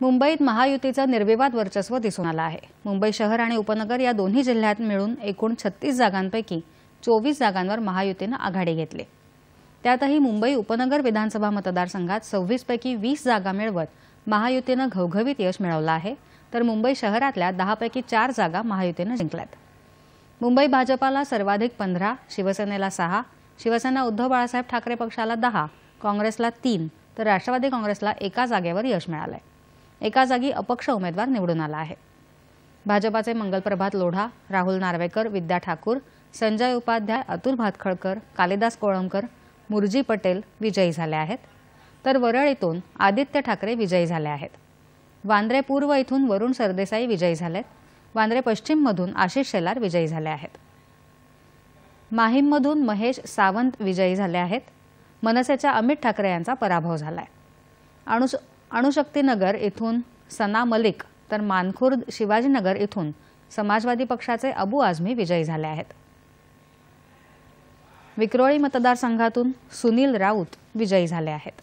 मुंबईत महायुतीचं निर्विवाद वर्चस्व दिसून आलं आहे। मुंबई शहर आणि उपनगर या दोन्ही जिल्ह्यात मिळून एकूण 36 जागांपैकी 24 जागांवर महायुतीनं आघाडी घेतली। त्यातही मुंबई उपनगर विधानसभा मतदारसंघात 26 पैकी 20 जागा मिळवत महायुतीनं घवघवीत यश मिळवलं आहे, तर मुंबई शहरातल्या 10 पैकी 4 जागा महायुतीनं जिंकल्यात। मुंबई भाजपाला सर्वाधिक 15, शिवसेनेला 6, शिवसेना उद्धव बाळासाहेब ठाकरे पक्षाला 10, काँग्रेसला 3 तर राष्ट्रवादी काँग्रेसला एका जागेवर यश मिळालंय। एका जागी अपक्ष उमेदवार निवडून आला आहे। भाजपाचे मंगलप्रभात लोढा, राहुल नार्वेकर, विद्या ठाकूर, संजय उपाध्याय, अतुल भातखळकर, कालिदास कोळंबकर, मुरजी पटेल विजयी झाले आहेत, तर वरळ इथून आदित्य ठाकरे विजयी झाले आहेत। वांद्रे पूर्व इथून वरुण सरदेसाई विजयी झालेत। वांद्रे पश्चिम मधून आशिष शेलार विजयी झाले आहेत। माहीममधून महेश सावंत विजयी झाले आहेत। मनसेच्या अमित ठाकरे यांचा पराभव झालाय। अणुशक्तीनगर इथून सना मलिक तर मानखुर्द शिवाजीनगर इथून समाजवादी पक्षाचे अबू आझमी विजयी झाले आहेत। विक्रोळी मतदारसंघातून सुनील राऊत विजयी झाले आहेत।